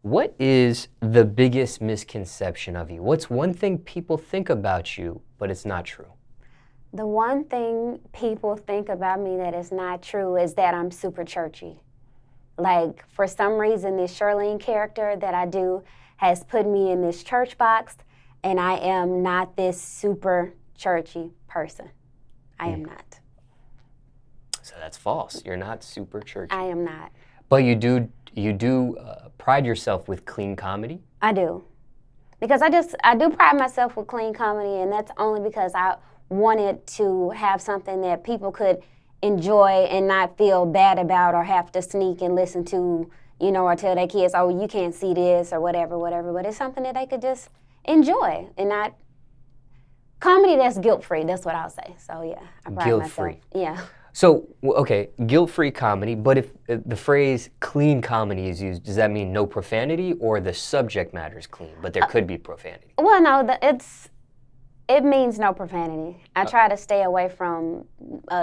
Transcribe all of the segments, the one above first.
What is the biggest misconception of you? What's one thing people think about you, but it's not true? The one thing people think about me that is not true is that I'm super churchy. Like, for some reason, this Charlene character that I do has put me in this church box, and I am not this super churchy person. I am not. So that's false. You're not super churchy. I am not. But you do pride yourself with clean comedy? I do. Because I do pride myself with clean comedy, and that's only because I wanted to have something that people could enjoy and not feel bad about or have to sneak and listen to, or tell their kids, oh, you can't see this or whatever. But it's something that they could just enjoy and not comedy that's guilt-free. That's what I'll say. So, yeah, I pride Guilt-free. myself. Yeah. So, okay, guilt-free comedy, but if the phrase clean comedy is used, does that mean no profanity or the subject matter is clean, but there could be profanity? Well, no, it means no profanity. I try to stay away from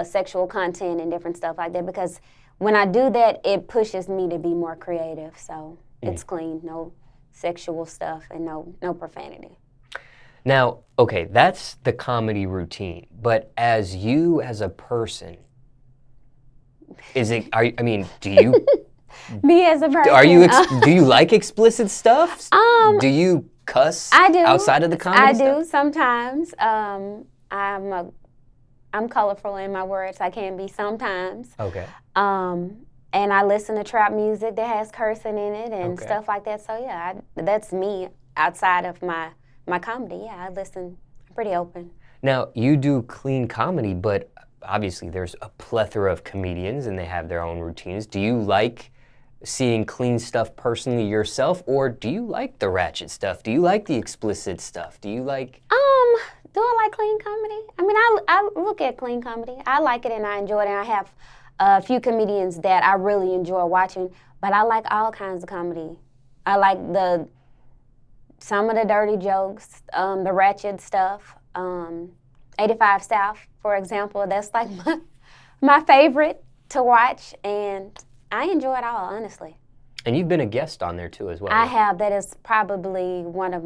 sexual content and different stuff like that because when I do that, it pushes me to be more creative. So it's clean, no sexual stuff and no profanity. Now, okay, that's the comedy routine, but as you as a person, do you... Me as a person. Do you like explicit stuff? Do you cuss I do. outside of the comedy stuff? I do sometimes. I'm colorful in my words. I can be sometimes. Okay. And I listen to trap music that has cursing in it and stuff like that. So yeah, that's me outside of my comedy. Yeah, I listen. I'm pretty open. Now, you do clean comedy, but obviously there's a plethora of comedians and they have their own routines. Do you like seeing clean stuff personally yourself, or do you like the ratchet stuff? Do you like the explicit stuff? Do you like... Do I like clean comedy? I mean, I look at clean comedy. I like it and I enjoy it, and I have a few comedians that I really enjoy watching, but I like all kinds of comedy. I like some of the dirty jokes, the ratchet stuff. 85 South, for example, that's like my favorite to watch, and I enjoy it all, honestly. And you've been a guest on there too as well. I have. That is probably one of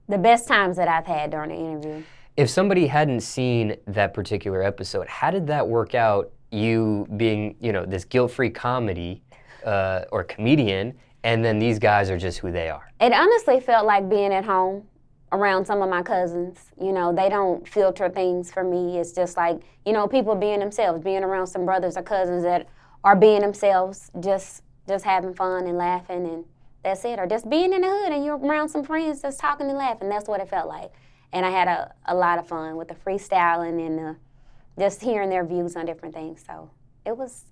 the best times that I've had during the interview. If somebody hadn't seen that particular episode, how did that work out, you being, this guilt-free comedy or comedian, and then these guys are just who they are? It honestly felt like being at home around some of my cousins. They don't filter things for me. It's just like, people being themselves, being around some brothers or cousins that are being themselves, just having fun and laughing, and that's it. Or just being in the hood and you're around some friends just talking and laughing. That's what it felt like. And I had a lot of fun with the freestyling and just hearing their views on different things. So it was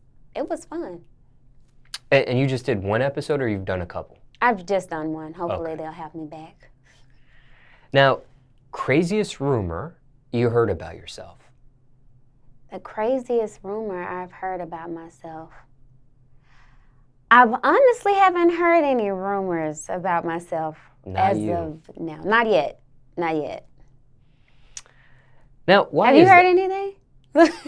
fun. And you just did one episode, or you've done a couple? I've just done one. Hopefully they'll have me back. Now, craziest rumor you heard about yourself? The craziest rumor I've heard about myself. I honestly haven't heard any rumors about myself of now. Not yet. Now, why have you heard anything?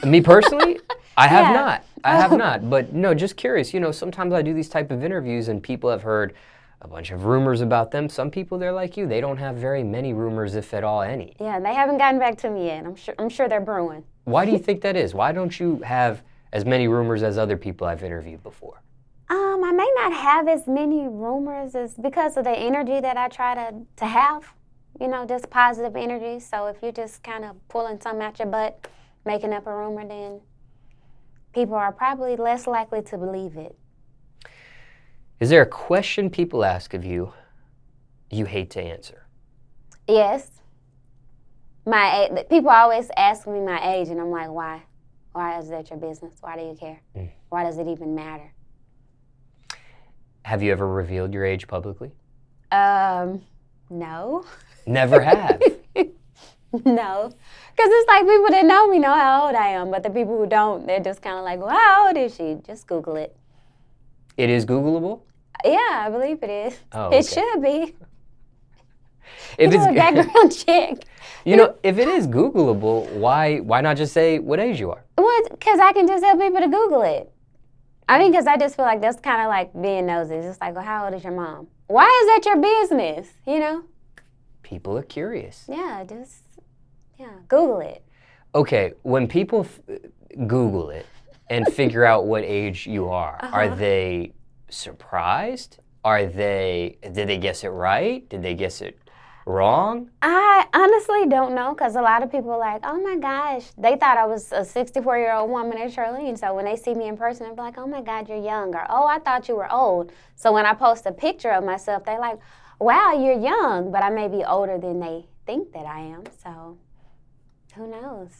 Me personally? I have not. I have not. But no, just curious. Sometimes I do these type of interviews and people have heard a bunch of rumors about them. Some people, they're like you. They don't have very many rumors, if at all any. Yeah, they haven't gotten back to me yet. I'm sure they're brewing. Why do you think that is? Why don't you have as many rumors as other people I've interviewed before? I may not have as many rumors as because of the energy that I try to have. Just positive energy. So if you're just kind of pulling something out your butt, making up a rumor, then people are probably less likely to believe it. Is there a question people ask of you hate to answer? Yes. People always ask me my age, and I'm like, why? Why is that your business? Why do you care? Why does it even matter? Have you ever revealed your age publicly? No. Never have? No. Because it's like people that know me know how old I am, but the people who don't, they're just kind of like, well, how old is she? Just Google it. It is Googleable? Yeah, I believe it is. Oh, okay. It should be. If it's a background check. If it is Googleable, why not just say what age you are? Well, because I can just tell people to Google it. I mean, because I just feel like that's kind of like being nosy. It's just like, well, how old is your mom? Why is that your business? You know? People are curious. Yeah, Google it. Okay, when people Google it and figure out what age you are they surprised? Did they guess it right? Did they guess it wrong? I honestly don't know, because a lot of people are like, oh my gosh, they thought I was a 64-year-old woman at Charlene. So when they see me in person, they're like, oh my God, you're young, or oh, I thought you were old. So when I post a picture of myself, they're like, wow, you're young, but I may be older than they think that I am. So who knows?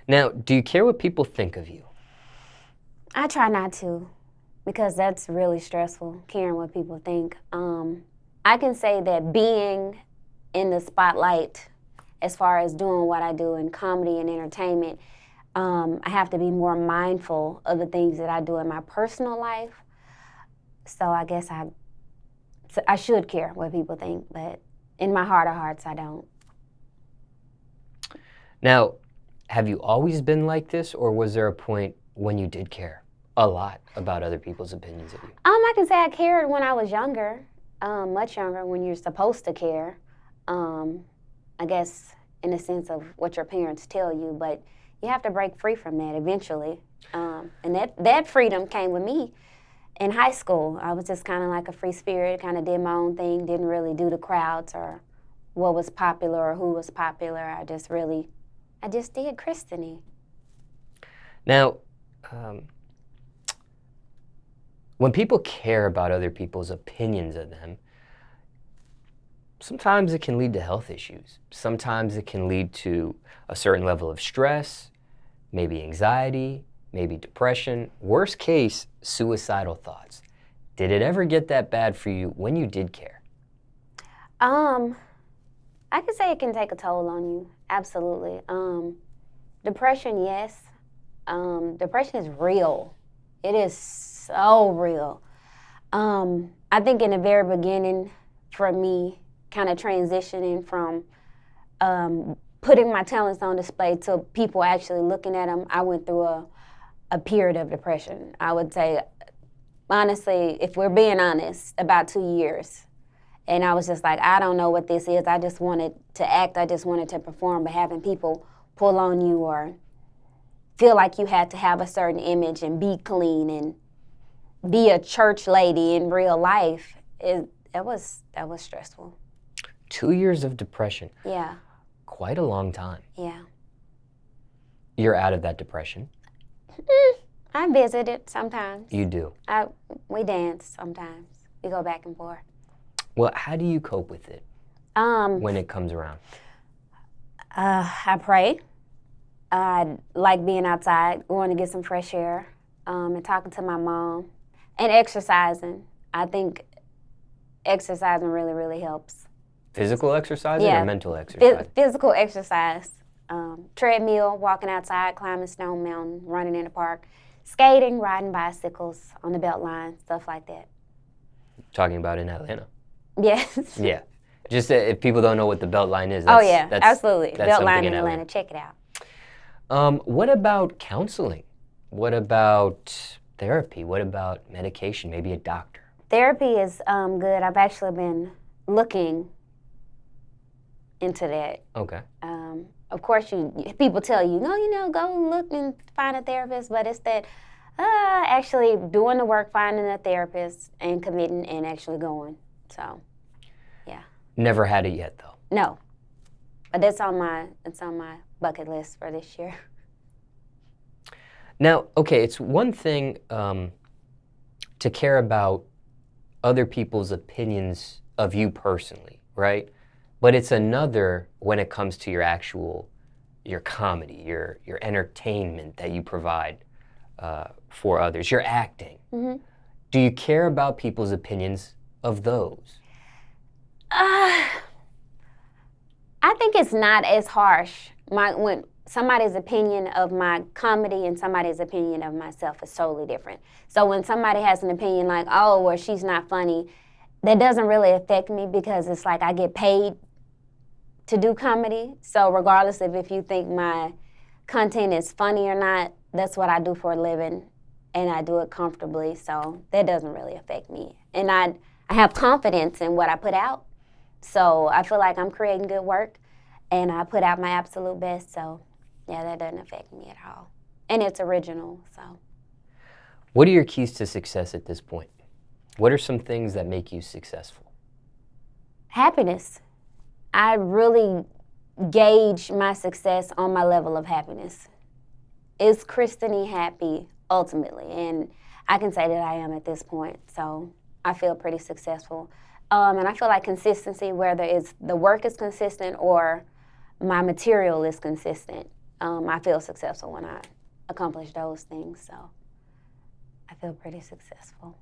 Now, do you care what people think of you? I try not to, because that's really stressful, caring what people think. I can say that being in the spotlight, as far as doing what I do in comedy and entertainment, I have to be more mindful of the things that I do in my personal life. So I guess I should care what people think, but in my heart of hearts, I don't. Now, have you always been like this, or was there a point when you did care a lot about other people's opinions of you? I can say I cared when I was younger, much younger, when you're supposed to care. I guess in the sense of what your parents tell you, but you have to break free from that eventually. And that freedom came with me in high school. I was just kind of like a free spirit, kind of did my own thing, didn't really do the crowds or what was popular or who was popular. I just did Christianee. Now, when people care about other people's opinions of them, sometimes it can lead to health issues. Sometimes it can lead to a certain level of stress, maybe anxiety, maybe depression. Worst case, suicidal thoughts. Did it ever get that bad for you when you did care? I could say it can take a toll on you, absolutely. Depression, yes. Depression is real. It is so real. I think in the very beginning, for me, kind of transitioning from putting my talents on display to people actually looking at them, I went through a period of depression. I would say, honestly, if we're being honest, about 2 years. And I was just like, I don't know what this is. I just wanted to act. I just wanted to perform. But having people pull on you or feel like you had to have a certain image and be clean and be a church lady in real life, that was stressful. 2 years of depression. Yeah. Quite a long time. Yeah. You're out of that depression? I visit it sometimes. You do? We dance sometimes. We go back and forth. Well, how do you cope with it when it comes around? I pray. I like being outside, going to get some fresh air, and talking to my mom, and exercising. I think exercising really, really helps. Physical exercising or mental exercise? Physical exercise. Treadmill, walking outside, climbing Stone Mountain, running in the park, skating, riding bicycles on the Beltline, stuff like that. Talking about in Atlanta? Yes. Yeah. Just if people don't know what the Beltline is. Absolutely. That's Beltline in Atlanta. Check it out. What about counseling? What about therapy? What about medication? Maybe a doctor? Therapy is good. I've actually been looking into that. Okay. Of course, people tell you, no, go look and find a therapist, but it's that actually doing the work, finding a therapist, and committing and actually going. So, yeah. Never had it yet, though. No, but it's on my bucket list for this year. Now, okay, it's one thing to care about other people's opinions of you personally, right? But it's another when it comes to your comedy, your entertainment that you provide for others, your acting. Mm-hmm. Do you care about people's opinions of those? I think it's not as harsh. When somebody's opinion of my comedy and somebody's opinion of myself is totally different. So when somebody has an opinion like, oh, well, she's not funny, that doesn't really affect me because it's like I get paid to do comedy. So regardless of if you think my content is funny or not, that's what I do for a living. and I do it comfortably, so that doesn't really affect me. And I have confidence in what I put out, so I feel like I'm creating good work, and I put out my absolute best, so yeah, that doesn't affect me at all. And it's original, so. What are your keys to success at this point? What are some things that make you successful? Happiness. I really gauge my success on my level of happiness. Is Christianee happy ultimately? And I can say that I am at this point, so I feel pretty successful. And I feel like consistency, whether it's the work is consistent or my material is consistent, I feel successful when I accomplish those things, so I feel pretty successful.